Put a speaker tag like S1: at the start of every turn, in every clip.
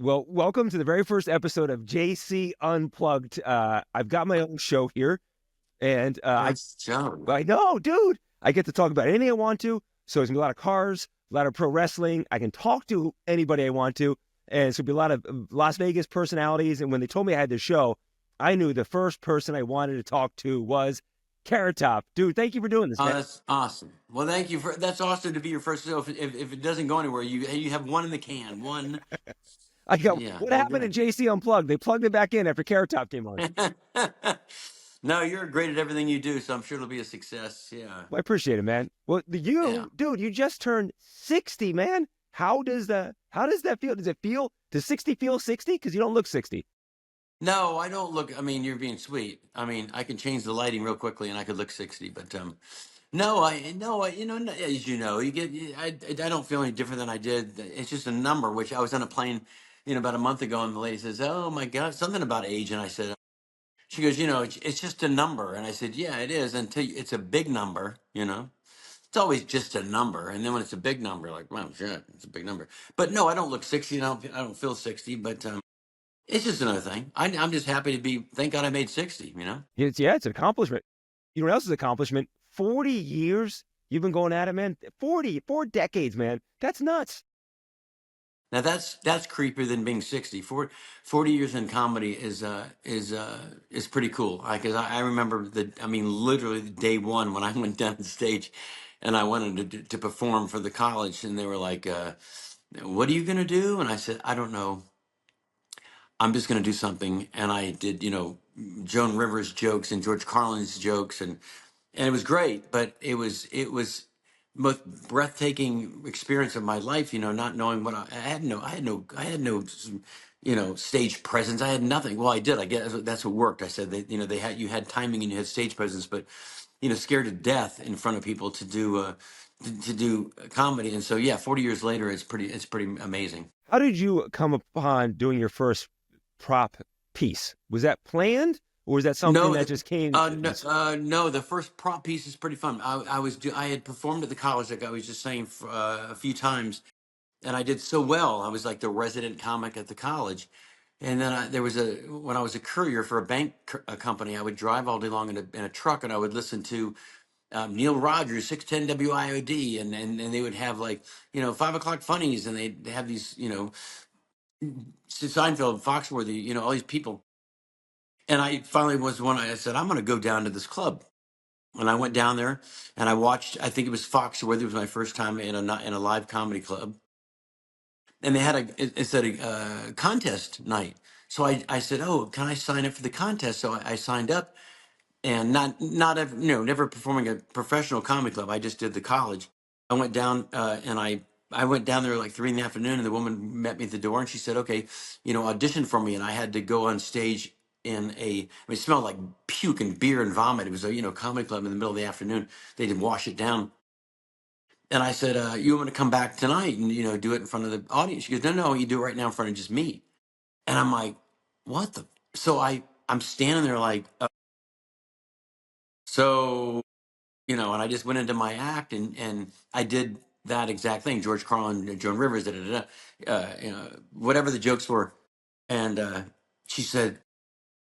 S1: Well, welcome to the very first episode of JC Unplugged. I've got my own show here, and
S2: That's Joe.
S1: I know, dude. I get to talk about anything I want to. So there's gonna be a lot of cars, a lot of pro wrestling. I can talk to anybody I want to, and it's gonna be a lot of Las Vegas personalities. And when they told me I had this show, I knew the first person I wanted to talk to was Carrot Top. Dude, thank you for doing this,
S2: Oh,
S1: man.
S2: that's awesome. Well, thank you for that's awesome to be your first show. If it doesn't go anywhere, you have one in the can. One,
S1: I go,
S2: yeah.
S1: what
S2: Well,
S1: happened in
S2: good.
S1: JC Unplugged? They plugged me back in after Carrot Top came on.
S2: No, you're great at everything you do, so I'm sure it'll be a success. Yeah,
S1: Well, I appreciate it, man. Well,
S2: yeah.
S1: dude, you just turned 60, man. How does that feel? Does 60 feel 60? Because you don't look 60.
S2: No, I don't look. I mean, you're being sweet. I mean, I can change the lighting real quickly, and I could look 60. But no, as you know, I don't feel any different than I did. It's just a number. Which I was on a plane, about a month ago, and the lady says, "Oh my God, something about age," and I said. She goes, it's just a number. And I said, yeah, it is until it's a big number. It's always just a number. And then when it's a big number, like, wow, shit, it's a big number. But no, I don't look 60. I don't feel 60, but it's just another thing. I'm just happy to thank God I made 60.
S1: It's an accomplishment. You know what else's accomplishment? 40 years you've been going at it, man. 4 decades, man. That's nuts.
S2: Now that's creepier than being 60. 40 years in comedy is pretty cool. Because I remember literally the day one when I went down the stage and I wanted to perform for the college and they were like, what are you going to do? And I said, I don't know. I'm just going to do something. And I did, Joan Rivers jokes and George Carlin's jokes and it was great, but it was most breathtaking experience of my life. Not knowing what I had no stage presence. I had nothing. Well, I did. I guess that's what worked. I said that you had timing and you had stage presence, but scared to death in front of people to do comedy. And so yeah, 40 years later, it's pretty amazing.
S1: How did you come upon doing your first prop piece? Was that planned or was that something
S2: No,
S1: that just came?
S2: no. The first prop piece is pretty fun. I had performed at the college, like I was just saying, a few times, and I did so well. I was like the resident comic at the college. And then when I was a courier for a company, I would drive all day long in a truck, and I would listen to Neil Rogers, 610 WIOD, and they would have like 5 o'clock funnies, and they'd have these Seinfeld, Foxworthy, all these people. And I finally was one. I said, I'm going to go down to this club. And I went down there and I watched. I think it was Foxworthy. It was my first time in a live comedy club, and they had a contest night. So I said, oh, can I sign up for the contest? So I signed up, and never performing a professional comedy club. I just did the college. I went down and I went down there like 3 in the afternoon, and the woman met me at the door, and she said, "Okay, audition for me." And I had to go on stage it smelled like puke and beer and vomit. It was a comedy club in the middle of the afternoon. They didn't wash it down, and I said, "You want me to come back tonight and do it in front of the audience?" She goes, "No, no, you do it right now in front of just me." And I'm like, "What the?" So I'm standing there like, so and I just went into my act and I did that exact thing. George Carlin, Joan Rivers, whatever the jokes were. And she said,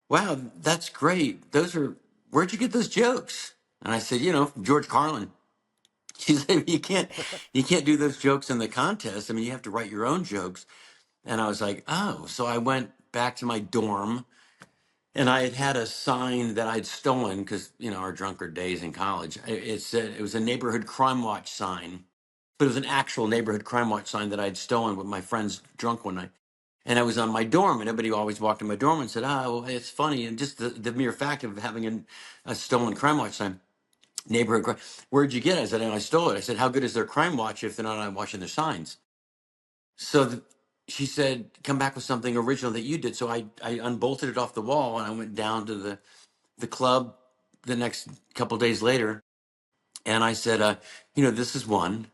S2: "Wow, that's great. Where'd you get those jokes?" And I said, George Carlin." She said, you can't do those jokes in the contest. I mean, you have to write your own jokes." And I was like, oh. So I went back to my dorm and I had a sign that I'd stolen because, our drunkard days in college. It said it was a neighborhood crime watch sign, but it was an actual neighborhood crime watch sign that I'd stolen with my friends drunk one night. And I was on my dorm, and everybody always walked in my dorm and said, well, it's funny. And just the mere fact of having a stolen crime watch sign, neighborhood crime. Where'd you get it? I said, I stole it. I said, how good is their crime watch if they're not watching their signs? So she said, come back with something original that you did. So I unbolted it off the wall, and I went down to the club the next couple days later. And I said, this is one.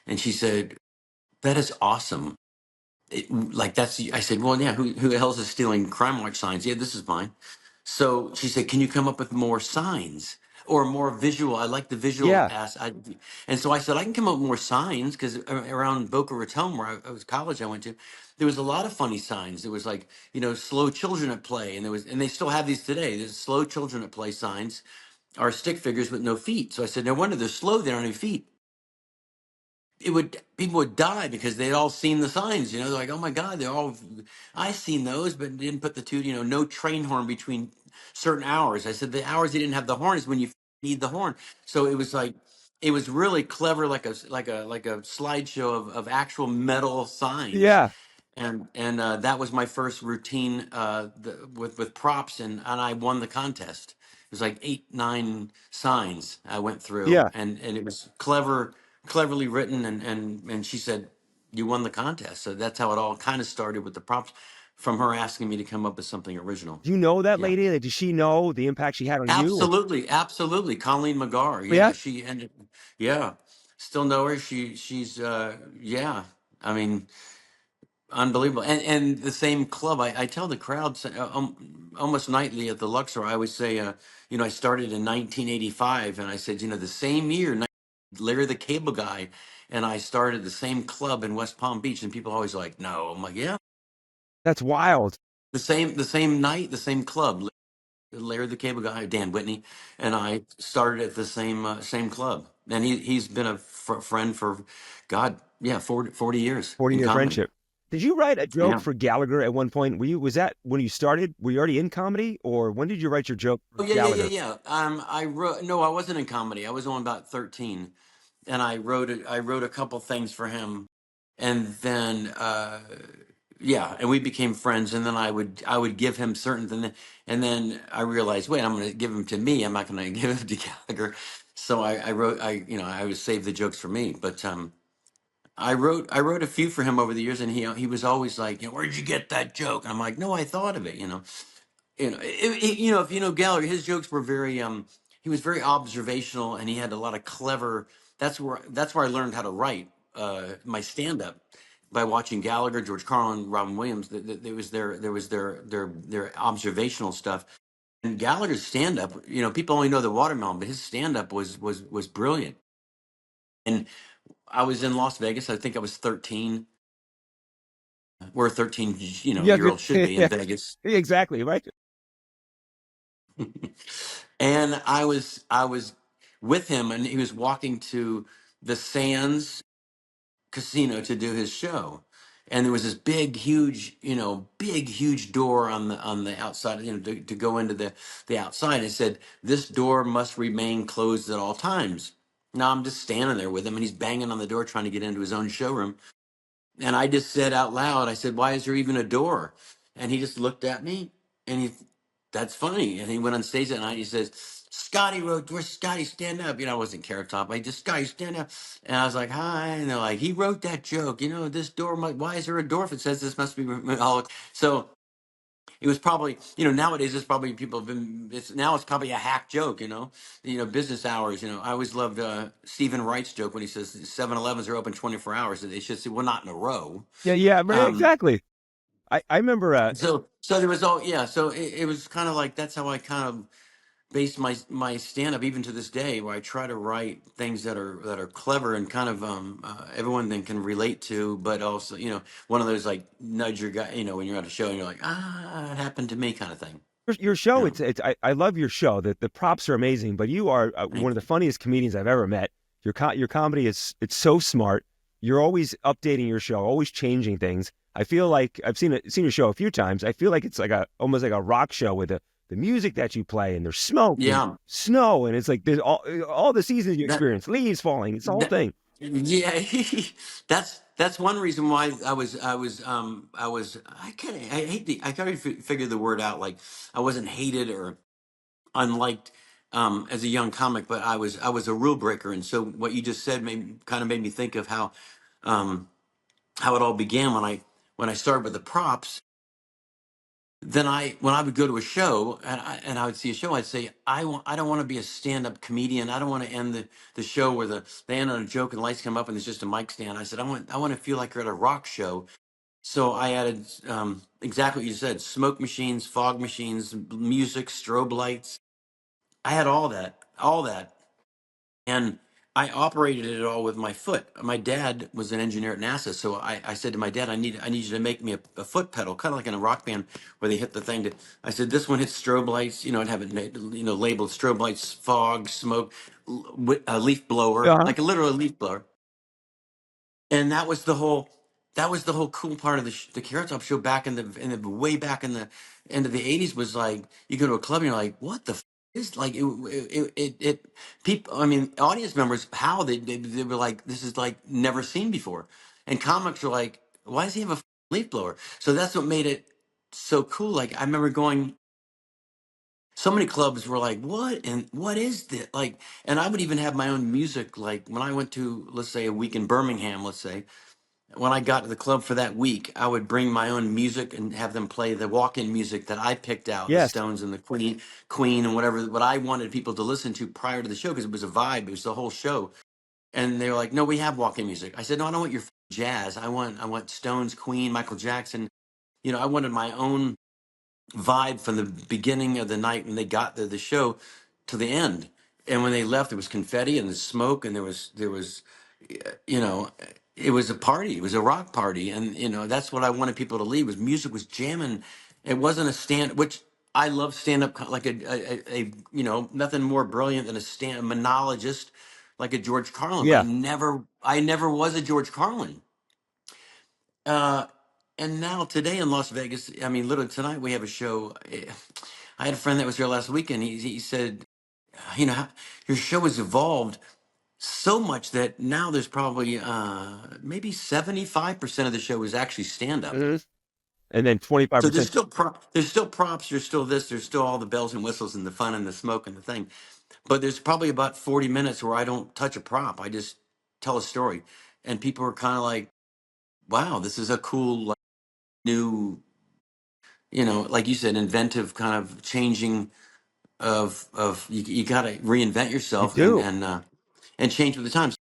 S2: And she said, that is awesome. I said, well, yeah, who else is stealing crime watch signs? Yeah, this is mine. So she said, can you come up with more signs? or more visual. I like the visual
S1: Yeah,
S2: and so I said I can come up with more signs because around Boca Raton, where I was college, I went to, there was a lot of funny signs. There was like slow children at play, and they still have these today. There's slow children at play signs are stick figures with no feet. So I said, no wonder they're slow. They don't have any feet. People would die because they'd all seen the signs. They're like, oh my God, they're all. I seen those, but didn't put the two. No train horn between certain hours. I said the hours they didn't have the horn is when you need the horn. So it was like it was really clever, like a slideshow of actual metal signs,
S1: yeah,
S2: and that was my first routine with props, and I won the contest. It was like 8, 9 signs I went through,
S1: yeah.
S2: and it was cleverly written, and she said you won the contest. So that's how it all kind of started with the props, from her asking me to come up with something original.
S1: Do you know that
S2: Yeah,
S1: lady? Like, does she know the impact she had on you?
S2: absolutely. Colleen McGar,
S1: Yeah,
S2: yeah, she ended, yeah, still know her. She's yeah. I mean, unbelievable. And the same club, I tell the crowd almost nightly at the Luxor. I always say, I started in 1985, and I said, the same year, Larry the Cable Guy and I started the same club in West Palm Beach, and people always like, no. I'm like, yeah,
S1: that's wild.
S2: the same night, the same club. Larry the Cable Guy, Dan Whitney, and I started at the same club, and he's been a friend for, God, yeah, 40 years
S1: 40
S2: in
S1: year
S2: comedy.
S1: friendship. Did you write a joke
S2: Yeah.
S1: for Gallagher at one point? Was that when you started? Were you already in comedy, or when did you write your joke for
S2: Oh yeah, yeah, yeah,
S1: Gallagher?
S2: yeah. I wrote. No, I wasn't in comedy. I was only about 13, and I wrote a couple things for him, and then yeah, and we became friends. And then I would give him certain things, and then I realized, wait, I'm going to give him to me. I'm not going to give him to Gallagher. So I wrote. I would save the jokes for me, but I wrote a few for him over the years, and he was always like, where'd you get that joke? And I'm like, no, I thought of it. If you know Gallagher, his jokes were very he was very observational, and he had a lot of clever. That's where I learned how to write my stand up, by watching Gallagher, George Carlin, Robin Williams. There was their observational stuff. And Gallagher's stand up, people only know the watermelon, but his stand up was brilliant. And I was in Las Vegas. I think I was 13, where a 13
S1: Yeah,
S2: year old should be in
S1: yeah,
S2: Vegas.
S1: exactly, right?
S2: And I was with him, and he was walking to the Sands Casino to do his show. And there was this big huge door on the outside, to go into the outside. It said, this door must remain closed at all times. Now I'm just standing there with him, and he's banging on the door trying to get into his own showroom. And I just said out loud, I said, why is there even a door? And he just looked at me, and that's funny. And he went on stage that night. He says, Scotty wrote, where's Scotty? Stand up. I wasn't Carrot Top. I just, Scotty, stand up. And I was like, hi. And they're like, he wrote that joke. This door, why is there a door if it says this must be all? So it was probably, nowadays it's probably people have been, now it's probably a hack joke, business hours. I always loved Stephen Wright's joke when he says 7-Elevens are open 24 hours. They should say, well, not in a row.
S1: Yeah, yeah, right,
S2: Um,
S1: exactly. I remember.
S2: so there was all, yeah. So it was kind of like, that's how I kind of based my stand up, even to this day, where I try to write things that are clever and kind of everyone then can relate to, but also, one of those like nudge your guy, when you're at a show and you're like, it happened to me kind of thing.
S1: Your show,
S2: Yeah.
S1: I love your show. The props are amazing, but you are one
S2: Thank
S1: of the
S2: you.
S1: funniest comedians I've ever met. Your comedy is it's so smart. You're always updating your show, always changing things. I feel like I've seen your show a few times. I feel like it's like a almost like a rock show with the music that you play, and there's smoke and
S2: Yeah.
S1: snow, and it's like there's all the seasons you
S2: That,
S1: experience, leaves falling. It's the whole
S2: that,
S1: thing.
S2: yeah. That's one reason why I kind of, I kind of figure the word out. Like, I wasn't hated or unliked as a young comic, but I was a rule breaker. And so what you just said made me think of um, how it all began when I started with the props. Then when I would go to a show, and I would see a show, I'd say, I don't want to be a stand up comedian. I don't want to end the show where they end on a joke and lights come up and it's just a mic stand. I said, I want to feel like you're at a rock show. So I added exactly what you said: smoke machines, fog machines, music, strobe lights. I had all that. all that. And I operated it all with my foot. My dad was an engineer at NASA, so I said to my dad, I need you to make me a foot pedal, kind of like in a rock band where they hit the thing. I said, this one hits strobe lights, you know, and have it, labeled strobe lights, fog, smoke, a leaf blower,
S1: Uh-huh.
S2: like a literal leaf blower. And that was the whole cool part of the Carrot Top show back in the way back in the end of the '80s was like you go to a club and you're like, what the is like it people, I mean, audience members, how they were like, this is like never seen before, and comics are like, why does he have a leaf blower? So that's what made it so cool. Like I remember going. So many clubs were like, "What and what is this?" Like, and I would even have my own music. Like when I went to, let's say, a week in Birmingham, let's say, when I got to the club for that week, I would bring my own music and have them play the walk-in music that I picked out, the
S1: Yes.
S2: Stones and the Queen and whatever, what I wanted people to listen to prior to the show because it was a vibe, it was the whole show. And they were like, "No, we have walk-in music." I said, "No, I don't want your jazz. I want Stones, Queen, Michael Jackson." I wanted my own vibe from the beginning of the night when they got there, the show, to the end. And when they left, there was confetti and the smoke, and there was you know it was a party, it was a rock party, and that's what I wanted people to leave, was music was jamming. It wasn't a stand, which I love stand up, like nothing more brilliant than a monologist like a George Carlin, but
S1: Yeah.
S2: I never was a George Carlin. uh and now today in Las Vegas, I mean, literally tonight we have a show. I had a friend that was here last weekend. He said, your show has evolved so much that now there's probably maybe 75% of the show is actually stand up.
S1: Hmm. And then
S2: So there's
S1: 25%.
S2: still there's still props, there's still this, there's still all the bells and whistles and the fun and the smoke and the thing. But there's probably about 40 minutes where I don't touch a prop. I just tell a story. And people are kind of like, wow, this is a cool, like, new, like you said, inventive kind of changing of you got to reinvent
S1: You
S2: yourself and
S1: do.
S2: and change with the times.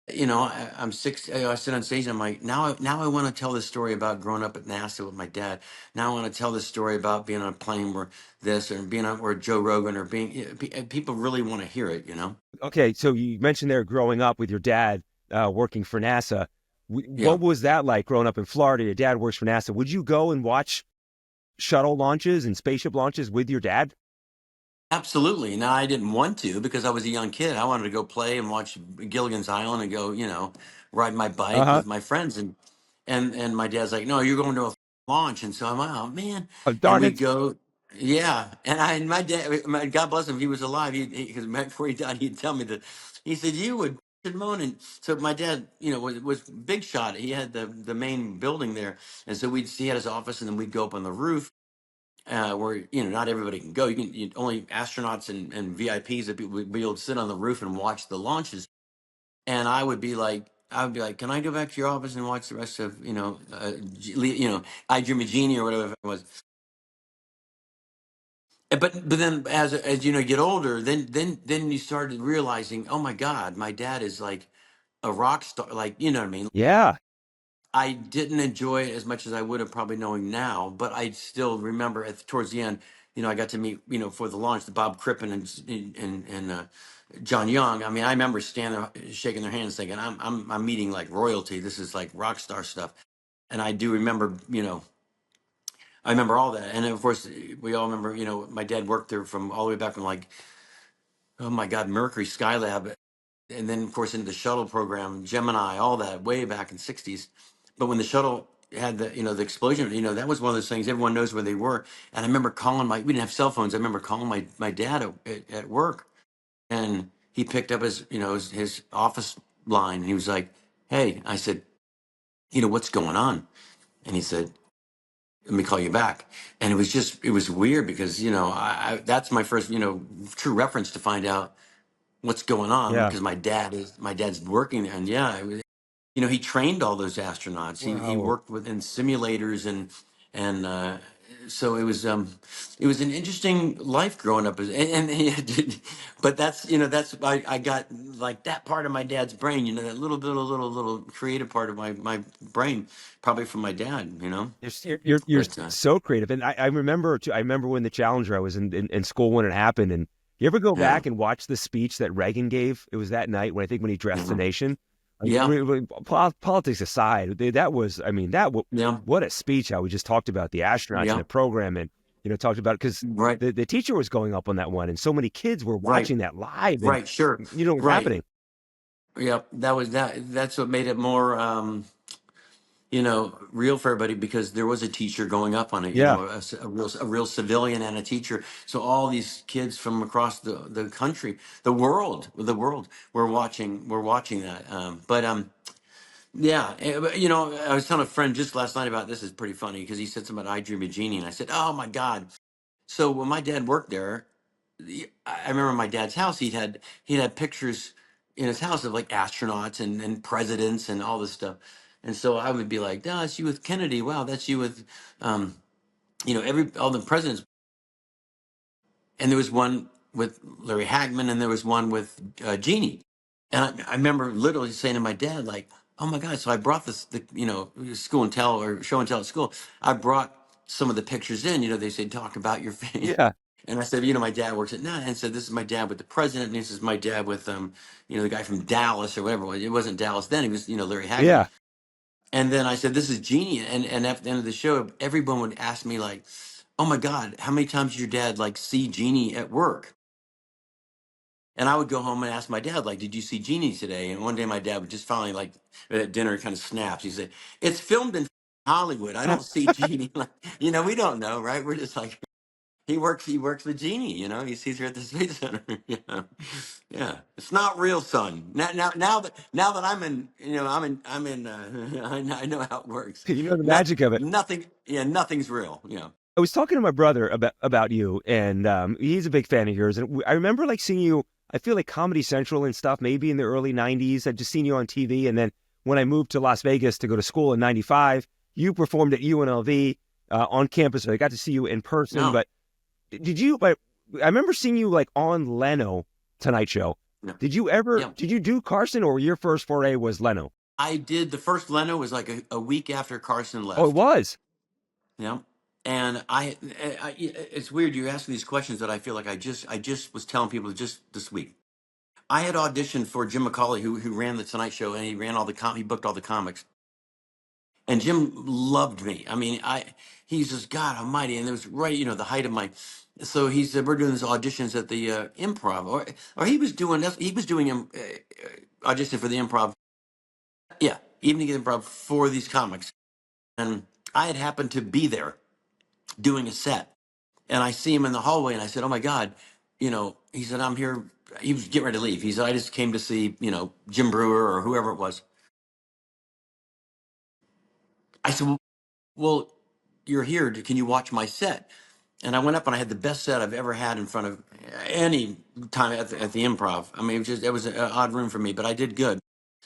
S2: I'm six. I sit on stage. And I'm like, now I want to tell this story about growing up at NASA with my dad. Now I want to tell this story about being on a plane where this, or being on, or Joe Rogan, or being, people really want to hear it.
S1: Okay, so you mentioned there growing up with your dad working for NASA.
S2: Yeah.
S1: What was that like growing up in Florida? Your dad works for NASA. Would you go and watch shuttle launches and spaceship launches with your dad?
S2: Absolutely. Now, I didn't want to because I was a young kid. I wanted to go play and watch Gilligan's Island and go, ride my bike
S1: Uh-huh.
S2: with my friends. And my dad's like, "No, you're going to a launch." And so I'm like, "Oh man!"
S1: Oh,
S2: And
S1: darn
S2: we
S1: it.
S2: go, yeah. And my dad, God bless him, if he was alive, because before he died, he'd tell me that. He said, "You would moan." And so my dad, was big shot. He had the main building there, and so he had his office, and then we'd go up on the roof, where not everybody can go. Only astronauts and VIPs that would be able to sit on the roof and watch the launches. And I would be like, "Can I go back to your office and watch the rest of I Dream of Jeannie or whatever it was?" But then as you get older, then you started realizing, oh my God, my dad is like a rock star. Like, you know what I mean?
S1: Yeah.
S2: I didn't enjoy it as much as I would have probably knowing now, but I still remember towards the end, I got to meet, for the launch, the Bob Crippen and John Young. I mean, I remember standing there, shaking their hands, thinking, I'm meeting like royalty. This is like rock star stuff. And I do remember, I remember all that. And of course, we all remember, my dad worked there from all the way back from, like, oh my God, Mercury, Skylab, and then of course into the shuttle program, Gemini, all that way back in '60s. But when the shuttle had the explosion, that was one of those things everyone knows where they were. And I remember calling we didn't have cell phones. I remember calling my dad at work, and he picked up his office line, and he was like, "Hey," I said, "What's going on?" And he said, "Let me call you back." And it was weird because that's my first true reference to find out what's going on,
S1: Yeah.
S2: because my dad's working there. And yeah, he trained all those astronauts. He
S1: Wow.
S2: worked within simulators, and so it was an interesting life growing up and but that's I got like that part of my dad's brain, that little creative part of my brain, probably from my dad.
S1: You're
S2: But
S1: so creative. And I remember too, I remember when the Challenger, I was in school when it happened, and You ever go
S2: Yeah.
S1: back and watch the speech that Reagan gave? It was that night when I think when he addressed the
S2: Yeah.
S1: nation. Like,
S2: Yeah.
S1: politics aside, that was, I mean,
S2: Yeah.
S1: what a speech! How we just talked about the astronauts and
S2: Yeah.
S1: the program, and talked about it because
S2: Right.
S1: the teacher was going up on that one, and so many kids were
S2: Right.
S1: watching that live, and
S2: Right. Sure.
S1: what was
S2: Right.
S1: happening.
S2: Yeah. That's what made it more, real for everybody because there was a teacher going up on it,
S1: Yeah,
S2: a real civilian and a teacher. So all these kids from across the country, the world were watching that. Yeah, but, I was telling a friend just last night about this. Is pretty funny because he said something about I Dream of Jeannie, and I said, "Oh my God!" So when my dad worked there, I remember my dad's house. He'd had pictures in his house of like astronauts and presidents and all this stuff. And so I would be like, "No, that's you with Kennedy. Wow, that's you with, um, every all the presidents." And there was one with Larry Hagman, and there was one with Jeannie. And I remember literally saying to my dad, like, "Oh my God!" So I brought school and tell or show and tell at school. I brought some of the pictures in. They say talk about your family.
S1: yeah,
S2: And I said, my dad works at NAS, and said, "This is my dad with the president, and this is my dad with the guy from Dallas or whatever it was. It wasn't Dallas then; he was, Larry Hagman."
S1: yeah.
S2: And then I said, "This is Jeannie." And at the end of the show, everyone would ask me like, "Oh my God, how many times did your dad like see Jeannie at work?" And I would go home and ask my dad, like, "Did you see Jeannie today?" And one day my dad would just finally, like, at dinner, kind of snaps. He said, "It's filmed in Hollywood. I don't see Jeannie." Like, we don't know, right? We're just like, he works with Jeannie, he sees her at the Space Center. Yeah. Yeah. It's not real, son. Now that I'm in I know how it works.
S1: You know the
S2: Not,
S1: magic of it.
S2: nothing's real. Yeah.
S1: I was talking to my brother about you, and he's a big fan of yours. And I remember like seeing you. I feel like Comedy Central and stuff, maybe in the early '90s. I'd just seen you on TV, and then when I moved to Las Vegas to go to school in '95, you performed at UNLV on campus. So I got to see you in person.
S2: No.
S1: But did you? But I remember seeing you like on Leno Tonight Show.
S2: No.
S1: Did you ever?
S2: Yeah.
S1: Did you do Carson, or your first foray was Leno?
S2: I did the first Leno was like a week after Carson
S1: Oh, it
S2: left.
S1: was.
S2: Yeah. And it's weird you ask these questions that I feel like I just was telling people just this week. I had auditioned for Jim McCauley, who ran the Tonight Show, and he ran he booked all the comics. And Jim loved me. I mean, he's just God Almighty, and it was right, the height of my. So he said, "We're doing these auditions at the Improv," or he was doing audition for the Improv. Yeah, evening Improv for these comics, and I had happened to be there doing a set, and I see him in the hallway, and I said, "Oh my God," He said, "I'm here." He was getting ready to leave. He said, "I just came to see, Jim Brewer or whoever it was." I said, "Well, you're here. Can you watch my set?" And I went up and I had the best set I've ever had in front of any time at the Improv. I mean, it was an odd room for me, but I did good.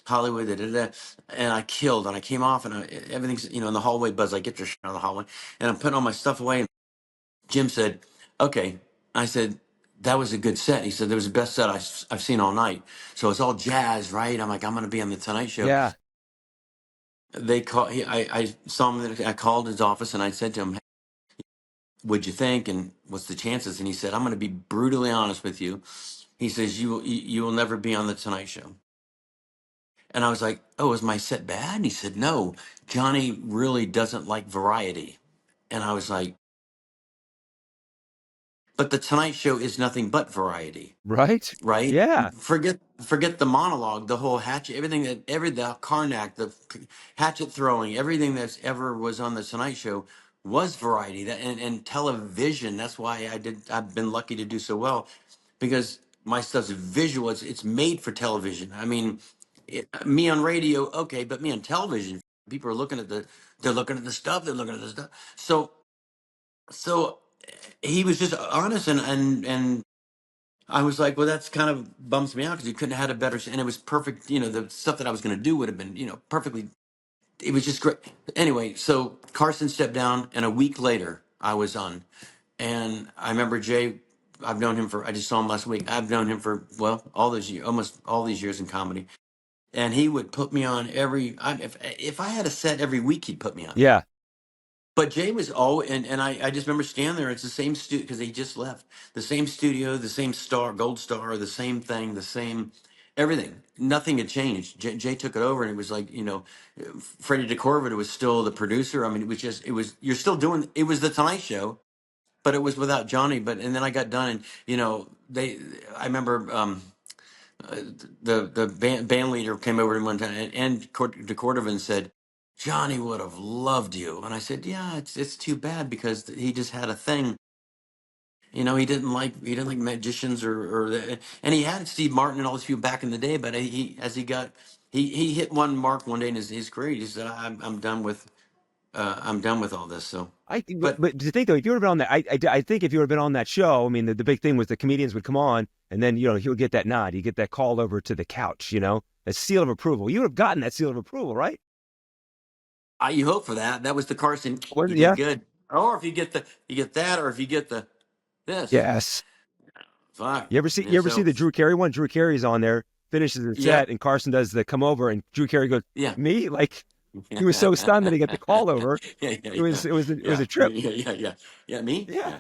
S2: Hollywood, da, da, da, and I killed. And I came off, and everything's in the hallway. Buzz, I get your shit out of the hallway, and I'm putting all my stuff away. And Jim said, "Okay." I said, "That was a good set." He said, "That was the best set I've seen all night." So it's all jazz, right? I'm like, I'm going to be on the Tonight Show.
S1: Yeah.
S2: They call. I saw him. I called his office and I said to him, "What'd you think? And what's the chances?" And he said, "I'm going to be brutally honest with you." He says, "You will never be on the Tonight Show." And I was like, "Oh, is my set bad?" And he said, "No, Johnny really doesn't like variety." And I was like, "But the Tonight Show is nothing but variety."
S1: Right.
S2: Right?
S1: Yeah.
S2: Forget the monologue, the whole hatchet, everything the Karnak, the hatchet throwing, everything that's ever was on the Tonight Show was variety. That and television. That's why I've been lucky to do so well, because my stuff's visual. It's made for television. I mean, me on radio, okay, but me on television, people are they're looking at the stuff, they're looking at the stuff. So he was just honest, and I was like, well, that's kind of bums me out because you couldn't have had a better, and it was perfect. The stuff that I was going to do would have been, perfectly. It was just great. Anyway, so Carson stepped down, and a week later, I was on, and I remember Jay. I've known him I just saw him last week. I've known him for, well, all those years, almost all these years in comedy, and he would put me on if I had a set every week, he'd put me on.
S1: Yeah.
S2: But Jay was and I just remember standing there. It's the same studio because he just left. The same studio, the same star, gold star, the same thing, the same everything. Nothing had changed. Jay took it over, and it was like, Freddie DeCorvett was still the producer. I mean, you're still doing. It was the Tonight Show, but it was without Johnny. And then I got done, and I remember. The band leader came over to me one time, and DeCordova said, "Johnny would have loved you." And I said, "Yeah, it's too bad because he just had a thing. He didn't like magicians and he had Steve Martin and all those people back in the day. But he hit one mark one day in his career. He said, I'm done with all this." So,
S1: I think,
S2: but
S1: but to think though, if you would have been on that, I think if you would have been on that show, I mean, the big thing was the comedians would come on, and then he would get that nod, you get that call over to the couch, a seal of approval. You would have gotten that seal of approval, right?
S2: you hope for that. That was the Carson. You did
S1: Yeah.
S2: good. Or if you get that, or if you get this.
S1: Yes.
S2: Fuck.
S1: You ever see
S2: Yeah,
S1: you ever see
S2: so
S1: the Drew Carey one? Drew Carey's on there, finishes his
S2: yeah,
S1: set, and Carson does the come over, and Drew Carey goes,
S2: yeah.
S1: "Me?" Like
S2: Yeah,
S1: he was so stunned that he got the call over.
S2: yeah,
S1: It was
S2: yeah,
S1: it was it was
S2: yeah,
S1: a trip.
S2: yeah, yeah, yeah. Yeah, me?
S1: Yeah.
S2: Yeah.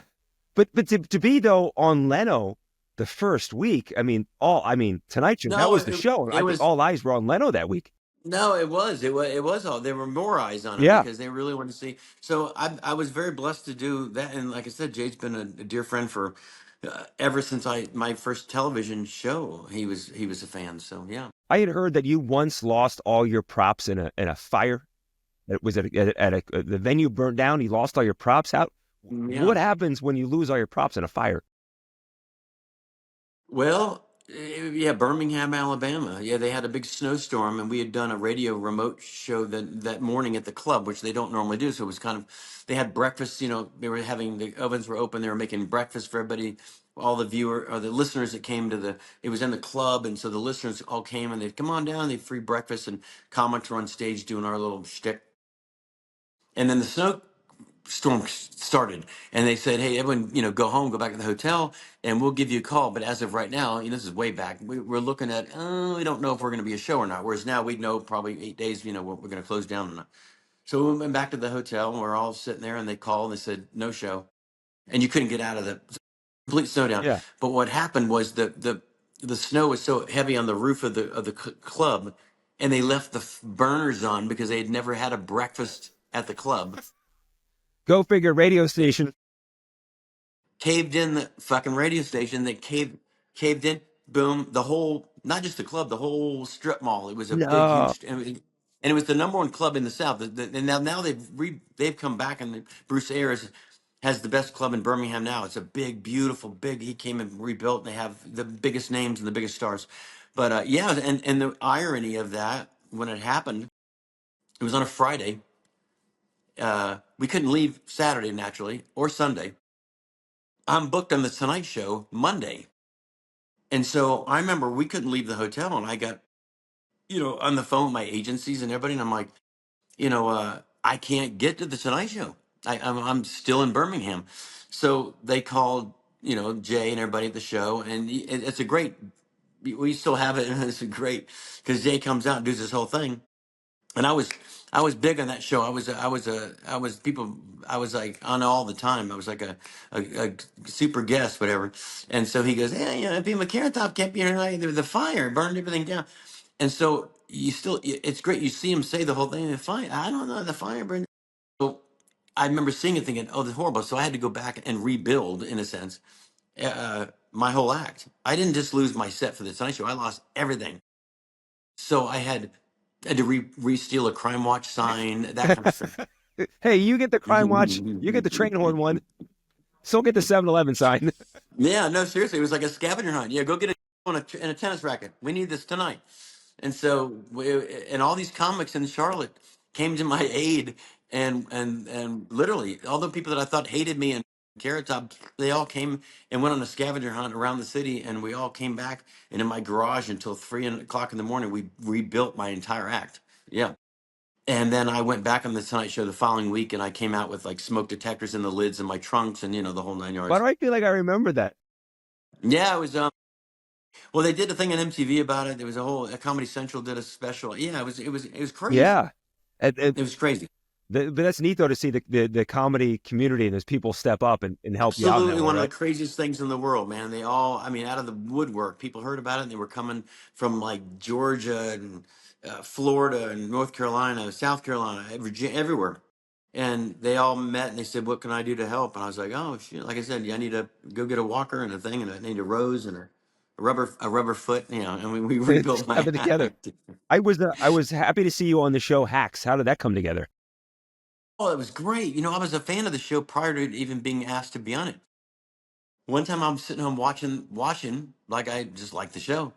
S1: But to be though on Leno the first week, Tonight Show, that
S2: No,
S1: was the show.
S2: it
S1: I think
S2: was
S1: all eyes were on Leno that week.
S2: no, it was all there were more eyes on him
S1: Yeah.
S2: because they really wanted to see. So I was very blessed to do that, and like I said, Jay's been a dear friend for ever since my first television show. He was a fan. So yeah.
S1: I had heard that you once lost all your props in a fire. It was the venue burned down. You lost all your props out.
S2: Yeah.
S1: What happens when you lose all your props in a fire?
S2: Well, yeah, Birmingham, Alabama. Yeah, they had a big snowstorm, and we had done a radio remote show that morning at the club, which they don't normally do. So it was kind of, they had breakfast. They were having the ovens were open. They were making breakfast for everybody, all the viewer or the listeners that came to the. It was in the club, and so the listeners all came, and they'd come on down. They free breakfast, and comics were on stage doing our little shtick. And then the snowstorm started, and they said, "Hey, everyone, go home, go back to the hotel, and we'll give you a call." But as of right now, this is way back. We're looking at, we don't know if we're going to be a show or not. Whereas now we know probably 8 days, we're going to close down or not. So we went back to the hotel, and we're all sitting there, and they called and they said, "No show," and you couldn't get out of the complete snowdown.
S1: Yeah.
S2: But what happened was the snow was so heavy on the roof of the club, and they left the burners on because they had never had a breakfast at the club.
S1: Go figure. Radio station.
S2: Caved in the fucking radio station that caved in. Boom, the whole, not just the club, the whole strip mall. It was a big
S1: No.
S2: huge, and it was the number one club in the South. And now they've come back, and Bruce Ayers has the best club in Birmingham now. It's a big, beautiful, big. He came and rebuilt, and they have the biggest names and the biggest stars. But yeah, and the irony of that, when it happened, it was on a Friday. We couldn't leave Saturday naturally or Sunday. I'm booked on the Tonight Show Monday. And so I remember we couldn't leave the hotel, and I got, on the phone with my agencies and everybody, and I'm like, I can't get to the Tonight Show. I'm still in Birmingham. So they called, Jay and everybody at the show, and it's a great, we still have it, and it's a great, because Jay comes out and does this whole thing. And I was big on that show. I was like on all the time. I was like a super guest, whatever. And so he goes, "Hey, people, Carrot Top kept you tonight. The fire burned everything down." And so it's great. You see him say the whole thing. The fire, I don't know, the fire burned. So I remember seeing it, thinking, "Oh, this is horrible." So I had to go back and rebuild, in a sense, my whole act. I didn't just lose my set for the Tonight Show. I lost everything. So I had to re-steal a Crime Watch sign, that kind of stuff.
S1: Hey, you get the Crime Watch. You get the Train Horn one. Still get the 7-Eleven sign.
S2: Yeah, no, seriously, it was like a scavenger hunt. Yeah, go get it and a tennis racket. We need this tonight. And so, and all these comics in Charlotte came to my aid, and literally all the people that I thought hated me and Carrot Top, they all came and went on a scavenger hunt around the city, and we all came back. And in my garage until 3 o'clock in the morning, we rebuilt my entire act. Yeah. And then I went back on the Tonight Show the following week, and I came out with like smoke detectors in the lids and my trunks, and the whole nine
S1: Why
S2: yards.
S1: do I feel like I remember that?
S2: Yeah, it was. Well, they did a thing on MTV about it. There was a Comedy Central did a special. Yeah, it was crazy.
S1: Yeah. And
S2: It was crazy.
S1: But that's neat though to see the comedy community and those people step up and help you out in that
S2: Absolutely
S1: way,
S2: one of the
S1: right?
S2: craziest things in the world, man. They all, I mean, out of the woodwork, people heard about it and they were coming from like Georgia and Florida and North Carolina, South Carolina, Virginia, everywhere. And they all met and they said, "What can I do to help?" And I was like, "Oh, shit. Like I said, I need to go get a walker and a thing, and I need a rose and a rubber foot, you know." And we rebuilt my
S1: Have it together.
S2: act.
S1: I was happy to see you on the show Hacks. How did that come together?
S2: Oh, it was great. You know, I was a fan of the show prior to even being asked to be on it. One time I'm sitting home watching, like I just like the show.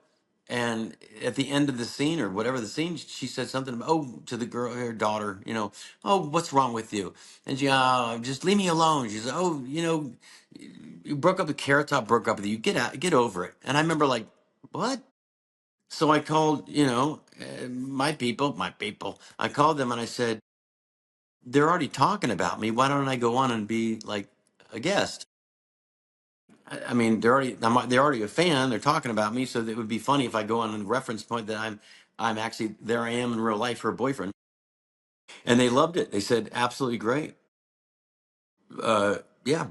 S2: And at the end of the scene or whatever the scene, she said something about, oh, to the girl, her daughter, you know, "Oh, what's wrong with you?" And she, just leave me alone. She said, "Oh, you know, you broke up with Carrot Top, broke up with you. Get out, get over it." And I remember like, what? So I called, you know, my people. I called them and I said, "They're already talking about me. Why don't I go on and be like a guest?" I mean, they're already a fan. They're talking about me, so it would be funny if I go on and reference point that I'm actually there. I am in real life, her boyfriend, and they loved it. They said absolutely great. Yeah,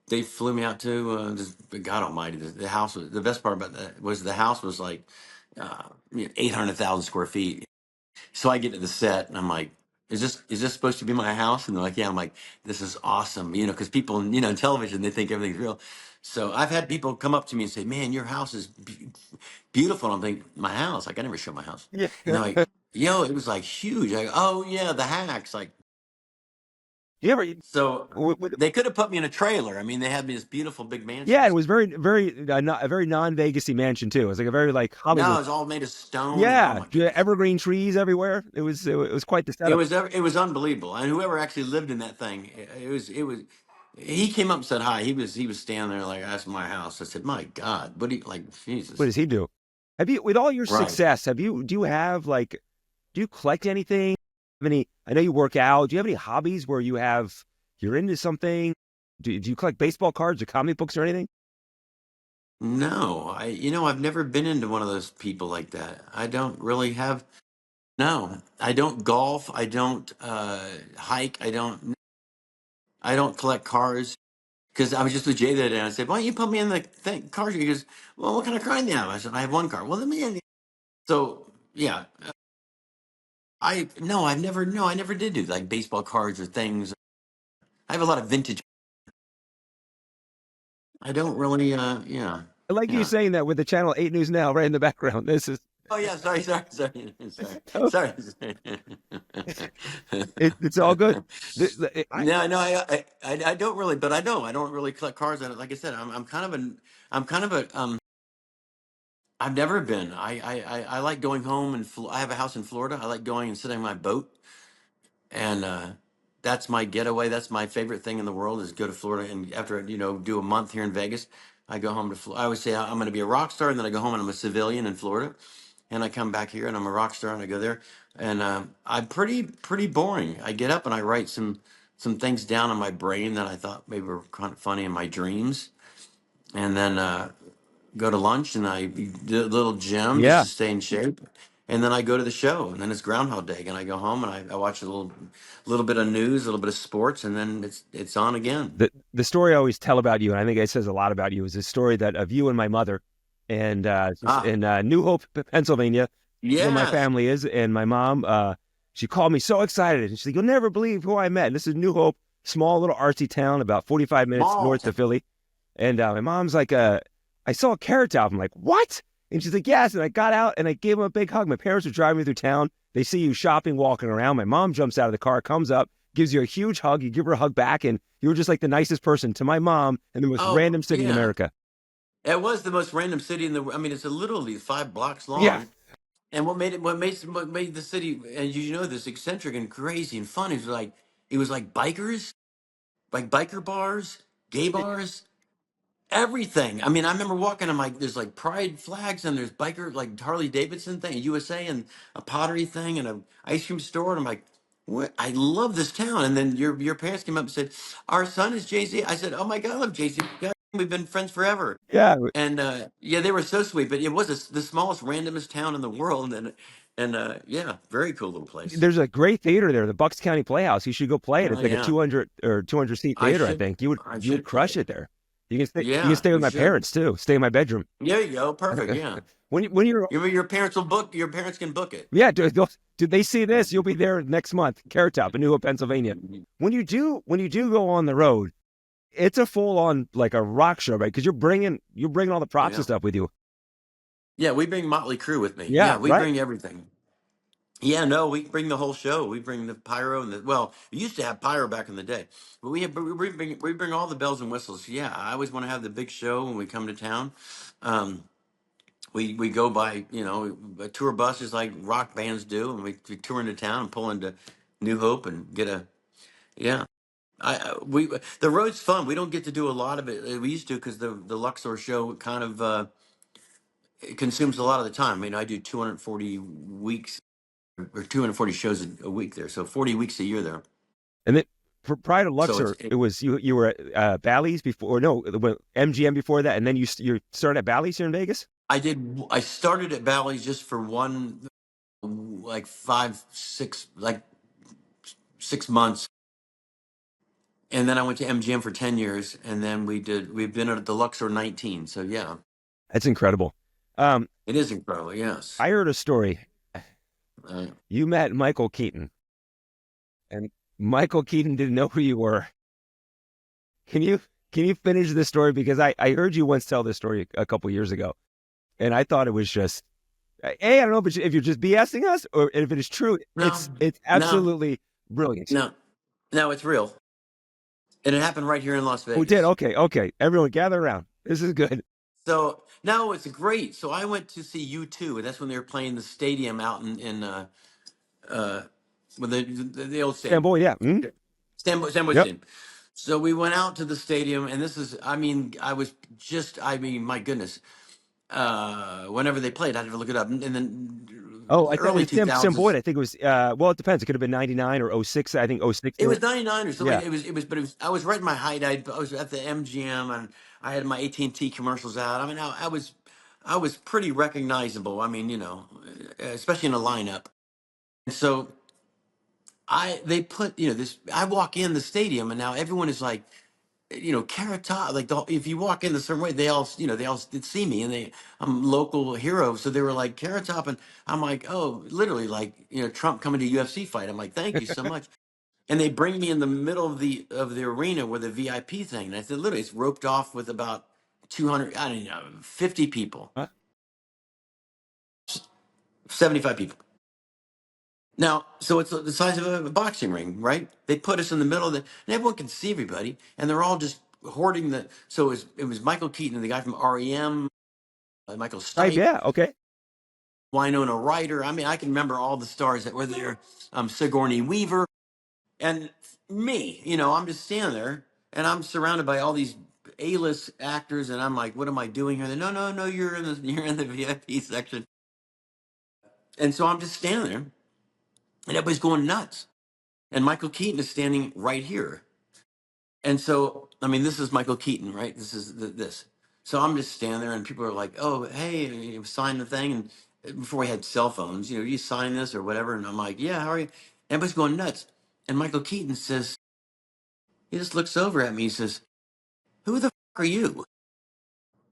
S2: they flew me out to God Almighty. The house was the best part about that was the house was like 800,000 square feet. So I get to the set and I'm like, is this supposed to be my house? And they're like, yeah. I'm like, this is awesome. You know, because people, you know, on television, they think everything's real. So I've had people come up to me and say, "Man, your house is beautiful." And I'm thinking, my house? Like, I never show my house.
S1: Yeah.
S2: And they're like, "Yo, it was like huge." I go, "Oh yeah, the hacks." Like,
S1: You ever?
S2: so
S1: With,
S2: they could have put me in a trailer. I mean, they had me this beautiful big
S1: yeah, it
S2: mansions.
S1: was a very non-Vegasy mansion too. It was like a very like
S2: No,
S1: Hollywood.
S2: it was all made of stone and oh
S1: Yeah,
S2: my goodness.
S1: evergreen trees everywhere. It was quite the setup.
S2: It was unbelievable, and whoever actually lived in that thing, it was. He came up and said hi. He was standing there like, "That's my house." I said, "My God, what do you like,
S1: What
S2: Jesus?"
S1: does he do? Have you, with all your
S2: Right.
S1: success, do you have like, do you collect anything? Have any, I know you work out. Do you have any hobbies where you're into something? Do you collect baseball cards or comic books or anything?
S2: No, you know, I've never been into one of those people like that. I don't really have. No, I don't golf. I don't hike. I don't collect cars. Because I was just with Jay the other day, and I said, "Why don't you put me in the car?" He goes, "Well, what kind of car do you have?" I said, "I have one car." "Well, let me in." So yeah, I no, I've never no, I never did do like baseball cards or things. I have a lot of vintage. I don't really, yeah,
S1: I like you
S2: yeah.
S1: saying that with the Channel 8 News Now right in the background. This is,
S2: Oh yeah, sorry,
S1: oh,
S2: sorry.
S1: it's all good.
S2: No, no, I don't really, but I don't really collect cars. And like I said, I'm kind of a, I've never been. I like going home and I have a house in Florida. I like going and sitting on my boat and that's my getaway. That's my favorite thing in the world is go to Florida. And after you know do a month here in Vegas, I go home to Florida. I always say I'm going to be a rock star, and then I go home and I'm a civilian in Florida, and I come back here and I'm a rock star, and I go there, and I'm pretty boring. I get up and I write some things down in my brain that I thought maybe were kind of funny in my dreams, and then go to lunch and I do a little gym just to
S1: Yeah,
S2: stay in shape. And then I go to the show, and then it's Groundhog Day, and I go home and I watch little bit of news, a little bit of sports, and then it's on again.
S1: the story I always tell about you, and I think it says a lot about you, is a story that of you and my mother, and just
S2: Ah,
S1: in New Hope, Pennsylvania, where my
S2: yes,
S1: family is, and my mom, she called me so excited, and she's like, "You'll never believe who I met." And this is New Hope, small little artsy town, about 45 minutes
S2: small
S1: north
S2: town.
S1: of Philly, and my mom's like, "I saw a Carrot Top." I'm like, "What?" And she's like, "Yes." And I got out and I gave him a big hug. My parents are driving me through town. They see you shopping, walking around. My mom jumps out of the car, comes up, gives you a huge hug. You give her a hug back, and you were just like the nicest person to my mom in the most
S2: Oh
S1: random city in
S2: yeah,
S1: America.
S2: it was the most random city in the. I mean, it's a literally 5 blocks
S1: Yeah,
S2: long. And what made the city, and you know, this eccentric and crazy and fun is like it was like bikers, like biker bars, gay bars. Everything. I mean, I remember walking. I'm like, there's like pride flags and there's biker like Harley Davidson thing, USA, and a pottery thing and a ice cream store. And I'm like, what? I love this town. And then your parents came up and said, our son is JC. I said, oh my God, I love JC. We've been friends forever.
S1: Yeah,
S2: And yeah, they were so sweet. But it was the smallest, randomest town in the world, and yeah, very cool little place.
S1: there's a great theater there, the Bucks County Playhouse. You should go play it.
S2: Oh
S1: It's like a
S2: yeah,
S1: 200 or 200 seat
S2: I
S1: theater, I
S2: should
S1: think.
S2: I
S1: You would
S2: should
S1: crush
S2: play.
S1: it there. You can
S2: Yeah,
S1: stay with
S2: we
S1: my
S2: should.
S1: parents too. Stay in my bedroom.
S2: There you go. Perfect. Yeah.
S1: When you're
S2: Your parents will book. Your parents can book it.
S1: yeah, do they see this? You'll be there next month, Carrot Top in New Hope, Pennsylvania. When you do go on the road, it's a full on like a rock show, right? Because you're bringing all the
S2: Oh
S1: props and
S2: yeah.
S1: stuff with you.
S2: Yeah, we bring Motley Crue with me.
S1: Yeah,
S2: Yeah, we
S1: right.
S2: bring everything. Yeah, no, we bring the whole show. We bring the pyro and the well. We used to have pyro back in the day, but we bring all the bells and whistles. Yeah, I always want to have the big show when we come to town. Um, we go by a tour bus just like rock bands do, and we tour into town and pull into New Hope and get a yeah. We the road's fun. We don't get to do a lot of it. We used to because the Luxor show kind of it consumes a lot of the time. I mean, I do 240 weeks or 240 shows a week there, so 40 weeks a year there.
S1: And then prior to
S2: So
S1: Luxor, it was you were at Bally's before, or no, MGM before that, and then you started at Bally's here in Vegas.
S2: I started at Bally's just for one like 6 months, and then I went to MGM for 10 years, and then we've been at the Luxor 19. So yeah,
S1: That's incredible. Um,
S2: it is incredible. Yes.
S1: I heard a story.
S2: Uh,
S1: You met Michael Keaton, and Michael Keaton didn't know who you were. Can you can you finish this story? Because I heard you once tell this story a couple years ago, and I thought it was just I don't know if you're just BSing us or if it is true.
S2: no,
S1: It's
S2: no,
S1: absolutely brilliant.
S2: no, no. It's real, and it happened right here in Las
S1: We did.
S2: Vegas.
S1: Okay, okay. Everyone gather around. This is good.
S2: So no, it's great. So I went to see U2, and that's when they were playing the stadium out in uh, with the old stadium,
S1: Fanboy, yeah. Mm?
S2: Stanboy
S1: Yep.
S2: Stadium. So we went out to the stadium, and this is, I mean, I mean, my goodness, whenever they played, I'd have to look it up. And then
S1: Oh, I think
S2: early
S1: it's Sam Boyd.
S2: 2000s,
S1: I think it was well, it depends. It could have been 99 or '06. I think '06
S2: it
S1: they
S2: was
S1: were.
S2: 99 or something.
S1: Yeah.
S2: But I was right in my height. I was at the MGM, and I had my AT&T commercials out. I mean, I was pretty recognizable. I mean, especially in a lineup. And so they put, this, I walk in the stadium, and now everyone is like, Carrot Top, like if you walk in the certain way, they all did see me, and I'm local hero, so they were like Carrot Top, and I'm like, oh, literally, like Trump coming to UFC fight. I'm like, thank you so much, and they bring me in the middle of the arena where the VIP thing, and I said, literally, it's roped off with about 200, I don't know, 50 people,
S1: Huh?
S2: 75 people. Now, so it's the size of a boxing ring, right? They put us in the middle of and everyone can see everybody, and they're all just hoarding the. So it was Michael Keaton, the guy from REM, Michael
S1: Right.
S2: Stipe,
S1: Yeah. Okay.
S2: Winona Ryder. I mean, I can remember all the stars that were there. Sigourney Weaver, and me. I'm just standing there, and I'm surrounded by all these A-list actors, and I'm like, what am I doing here? No, no, no, you're in the VIP section, and so I'm just standing there, and everybody's going nuts. And Michael Keaton is standing right here. And so, I mean, this is Michael Keaton, right? This is this. So I'm just standing there, and people are like, "Oh, hey, you sign the thing." And before we had cell phones, you sign this or whatever. And I'm like, "Yeah, how are you?" Everybody's going nuts. And Michael Keaton says, he just looks over at me. He says, "Who the fuck are you?"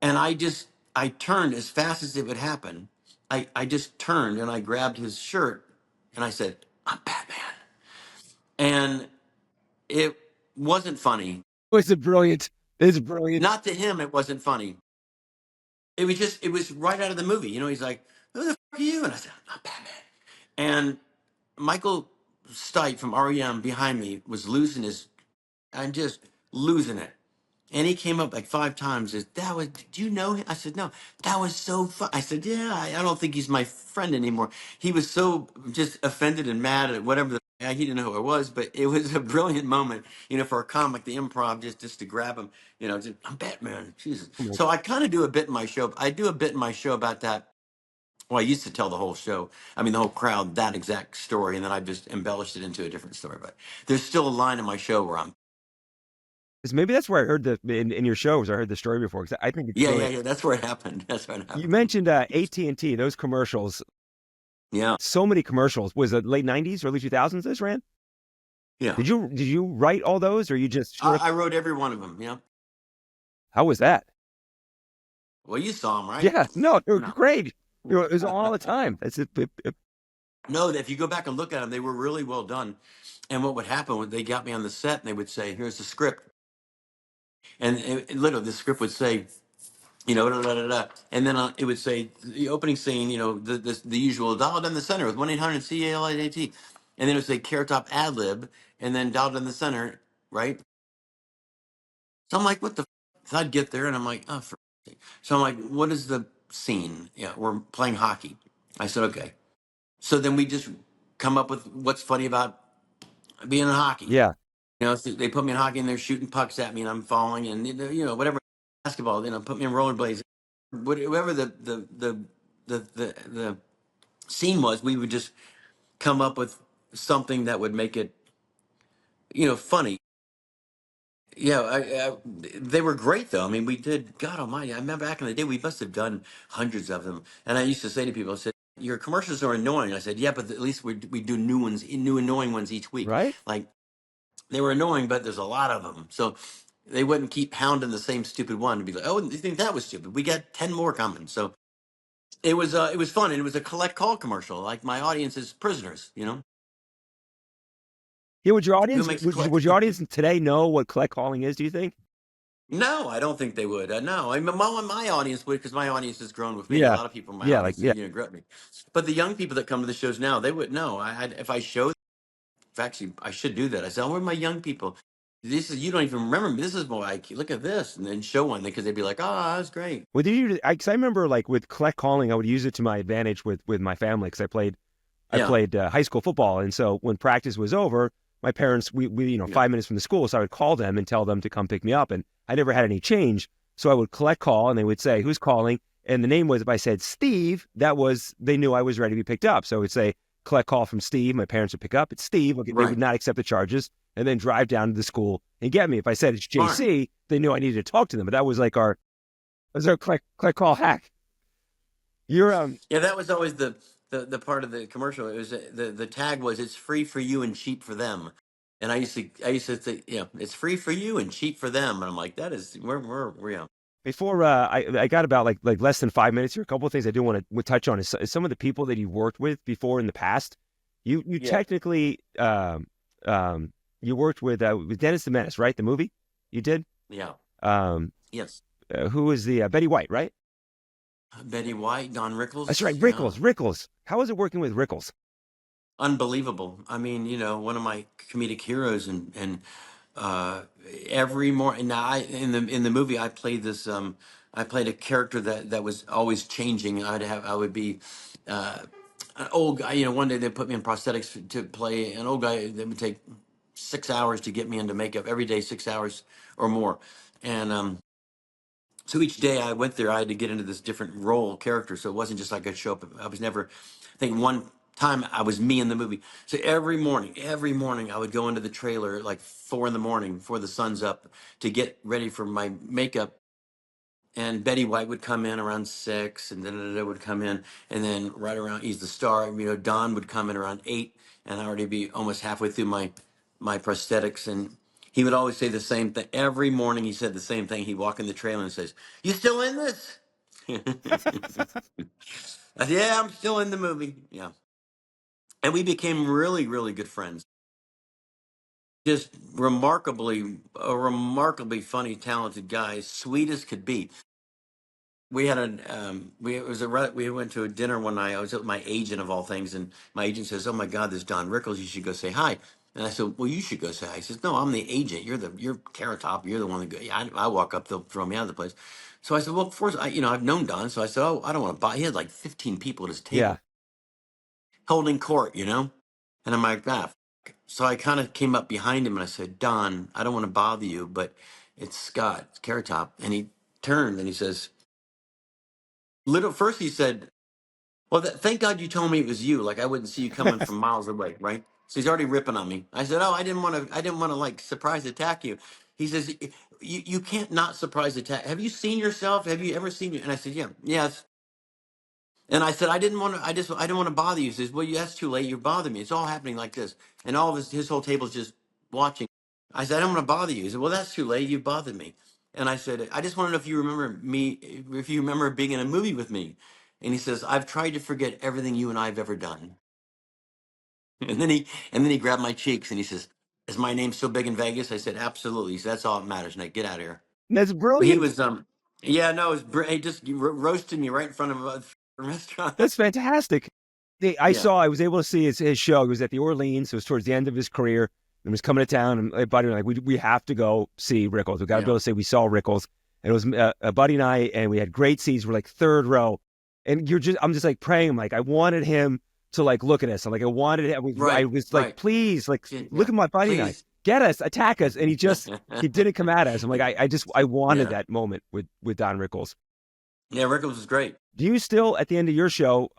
S2: And I turned as fast as it would happen. I just turned and I grabbed his shirt, and I said, "I'm Batman." And it wasn't funny.
S1: Was it brilliant? It's brilliant.
S2: Not to him, it wasn't funny. It was right out of the movie. He's like, "Who the fuck are you?" And I said, "I'm Batman." And Michael Stipe from REM behind me was losing his, and just losing it. And he came up like 5 times. Do you know him? I said, no, that was so fun. I said, yeah, I don't think he's my friend anymore. He was so just offended and mad at whatever he didn't know who I was, but it was a brilliant moment, for a comic, the improv, just to grab him, I'm Batman. Jesus. So I kind of do a bit in my show. I do a bit in my show about that. Well, I used to tell the whole show, I mean, the whole crowd, that exact story, and then I just embellished it into a different story. But there's still a line in my show where I'm
S1: 'Cause maybe that's where I heard in your shows. I heard the story before because I think it's
S2: Yeah, yeah,
S1: brilliant.
S2: yeah. That's where it happened. That's where it
S1: You
S2: happened.
S1: mentioned AT&T, those commercials.
S2: Yeah,
S1: So many commercials. Was it late '90s, early 2000s? This ran.
S2: yeah.
S1: Did you write all those, or you just sort of?
S2: I wrote every one of them. Yeah.
S1: How was that?
S2: Well, you saw them, right?
S1: Yeah, no, they were
S2: No.
S1: great. It was on all the time.
S2: No, if you go back and look at them, they were really well done. And what would happen when they got me on the set and they would say, "Here's the script," and literally the script would say, you know, da, da, da, da. And then it would say the opening scene, you know, the usual dialed in the center with 1-800-CALAT, and then it would say Carrot Top ad lib, and then dialed in the center, right? So I'm like, what the? So I'd get there and I'm like, oh, so I'm like, what is the scene? Yeah, we're playing hockey. I said, okay. So then we just come up with what's funny about being in hockey.
S1: Yeah,
S2: You know, so they put me in hockey and they're shooting pucks at me and I'm falling and you know whatever basketball, you know, put me in rollerblades. Whatever the scene was, we would just come up with something that would make it, you know, funny. Yeah, they were great though. I mean, we did. God Almighty, I remember back in the day, we must have done hundreds of them. And I used to say to people, I said, "Your commercials are annoying." I said, "Yeah, but at least we do new ones, new annoying ones each week."
S1: right.
S2: Like they were annoying, but there's a lot of them, so they wouldn't keep hounding the same stupid one to be like, "Oh, you think that was stupid? We got 10 more coming." So it was fun, and it was a collect call commercial. Like my audience is prisoners, you know,
S1: Yeah, would your
S2: who
S1: audience
S2: makes a
S1: would
S2: collect.
S1: your audience today know what collect calling is? Do you think?
S2: No, I don't think they would. No, I mean, my audience would, because my audience has grown with me. A
S1: Yeah,
S2: lot of people in my
S1: yeah, like
S2: audience,
S1: yeah.
S2: you know, grew up with me. But the young people that come to the shows now, they would know. If I showed, actually, I should do that. I said, "Oh, where are my young people? This is, you don't even remember me. This is more like, look at this," and then show one because they'd be like, "Oh, that was great."
S1: Well, did you? Because I remember like with collect calling, I would use it to my advantage with my family because I
S2: Yeah,
S1: played high school football, and so when practice was over, my parents we you know
S2: yeah,
S1: 5 minutes from the school, so I would call them and tell them to come pick me up, and I never had any change, so I would collect call, and they would say who's calling, and the name was if I said Steve, that was they knew I was ready to be picked up, so it would say collect call from Steve. My parents would pick up. It's Steve. Okay, they would
S2: right,
S1: not accept the charges, and then drive down to the school and get me. If I said it's
S2: smart.
S1: JC, they knew I needed to talk to them, but that was our collect call hack. You're
S2: Yeah, that was always the part of the commercial. It was the tag was, "It's free for you and cheap for them." And I used to say, you know, "It's free for you and cheap for them." And I'm like, that is, we're you know,
S1: Before I got about like less than 5 minutes here. A couple of things I do want to touch on is some of the people that you worked with before in the past. You
S2: yeah,
S1: technically um, you worked with Dennis the Menace, right? The movie you did.
S2: yeah,
S1: Um,
S2: yes.
S1: who was the Betty White, right?
S2: Betty White, Don
S1: That's right,
S2: Rickles, yeah.
S1: Rickles. Rickles. How was it working with Rickles?
S2: Unbelievable. I mean, you know, one of my comedic heroes, and uh, every morning. Now, in the movie, I played this. I played a character that was always changing. I would be an old guy. You know, one day they put me in prosthetics to play an old guy that would take 6 hours to get me into makeup every day, 6 hours or more, and so each day I went there, I had to get into this different role character. So it wasn't just like I'd show up. I was never, I think one time I was me in the movie. So every morning I would go into the trailer at like 4 in the morning before the sun's up to get ready for my makeup. And Betty White would come in around 6, and then would come in, and then right around, he's the star. You know, Don would come in around 8, and I already be almost halfway through my prosthetics, and he would always say the same thing every morning. He said the same thing. He'd walk in the trailer and says, "You still in this?" I said, "Yeah, I'm still in the movie." Yeah, and we became really, really good friends. Just a remarkably funny, talented guy, sweet as could be. We had we went to a dinner one night. I was with my agent of all things, and my agent says, "Oh my God, there's Don Rickles. You should go say hi." And I said, "Well, you should go say hi." He says, "No, I'm the agent. You're Carrot Top. You're the one that go." Yeah, I walk up, they'll throw me out of the place. So I said, "Well, first, you know, I've known Don." So I said, "Oh, I don't want to buy." He had like 15 people at his
S1: Yeah.
S2: table holding court, you know, and I'm like, "Ah." So I kind of came up behind him and I said, "Don, I don't want to bother you, but it's Scott, it's Carrot Top." And he turned and he says, little first he said, "Well, thank God you told me it was you. Like I wouldn't see you coming from miles away, right?" So he's already ripping on me. I said, "Oh, I didn't want to. I didn't want to like surprise attack you." he says, you can't not surprise attack. Have you seen yourself? Have you ever seen you? And I said, yeah, yes. And I said, I didn't want to, I didn't want to bother you. He says, well, that's too late. You bother me. It's all happening like this. And all of his whole table's just watching. I said, I don't want to bother you. He said, well, that's too late. You bothered me. And I said, I just want to know if you remember me, if you remember being in a movie with me. And he says, I've tried to forget everything you and I have ever done. And then he grabbed my cheeks and he says, is my name so big in Vegas? I said, absolutely. He said, that's all that matters, Nick. Get out of here.
S1: That's
S2: But he
S1: brilliant.
S2: was, yeah, no, he just roasted me right in front of a restaurant.
S1: That's fantastic.
S2: Yeah.
S1: I was able to see his show. He was at the Orleans. It was towards the end of his career and was coming to town. And a buddy and I, we have to go see Rickles. We got to be able to say we saw Rickles. And it was a buddy and I, and we had great seats. We're like third row. And I'm just like praying. I'm like, I wanted him to like look at us. I'm like, I wanted it. I was like,
S2: Right.
S1: please, like,
S2: Yeah,
S1: look at my buddy and I.
S2: please.
S1: Get us, attack us. And he didn't come at us. I'm like, I wanted
S2: Yeah.
S1: that moment with Don Rickles.
S2: Yeah, Rickles was great.
S1: Do you still, at the end of your show,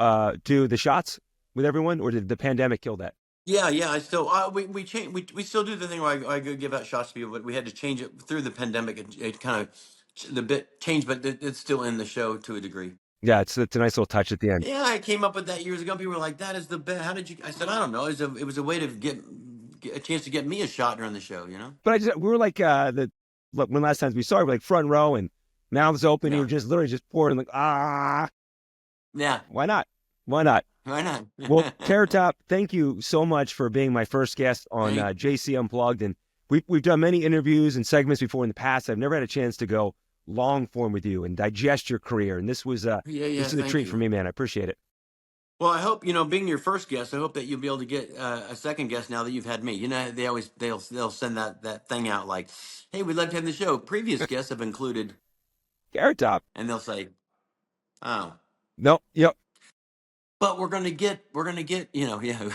S1: do the shots with everyone, or did the pandemic kill that?
S2: Yeah. I still we change we still do the thing where I go give out shots to people, but we had to change it through the pandemic. It kind of the bit changed, but it's still in the show to a degree.
S1: Yeah, it's a nice little touch at the end.
S2: Yeah, I came up with that years ago. People were like, "That is the best." How did you? I said, "I don't know. It was a way to get a chance to get me a shot during the show." You know?
S1: But we were like when last times we saw, we were like front row and mouths open. You
S2: Yeah.
S1: were just literally just pouring like
S2: Yeah.
S1: why not? Why not?
S2: Why not?
S1: Well, Carrot Top, thank you so much for being my first guest on JC Unplugged, and we've done many interviews and segments before in the past. I've never had a chance to go long form with you and digest your career, and this was this is a treat for me, man. I appreciate it.
S2: Well, I hope, being your first guest, I hope that you'll be able to get a second guest now that you've had me. You know, they'll send that thing out like, "Hey, we'd like to have the show. Previous guests have included,"
S1: Carrot Top.
S2: and they'll say, "Oh,
S1: No, yep.
S2: but we're gonna get, yeah,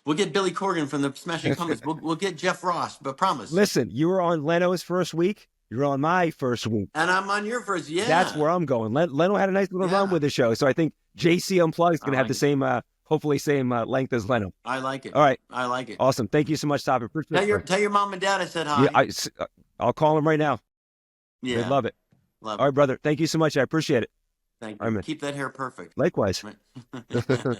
S2: we'll get Billy Corgan from the Smashing Pumpkins. We'll get Jeff Ross, but promise."
S1: Listen, you were on Leno's first week. You're on my first week.
S2: And I'm on your first. Yeah,
S1: That's where I'm going. Leno had a nice little run with the show, so I think JC Unplugged is going to have the same, hopefully same length as Leno.
S2: I like it.
S1: All right,
S2: I like it.
S1: Awesome. Thank you so much, Top.
S2: Tell your mom and dad I said hi.
S1: Yeah, I'll call them right now.
S2: Yeah,
S1: They'd love it.
S2: Love
S1: All
S2: it.
S1: right, brother. Thank you so much. I appreciate it.
S2: Thank you.
S1: All right, man.
S2: Keep that hair perfect.
S1: Likewise.
S2: Right.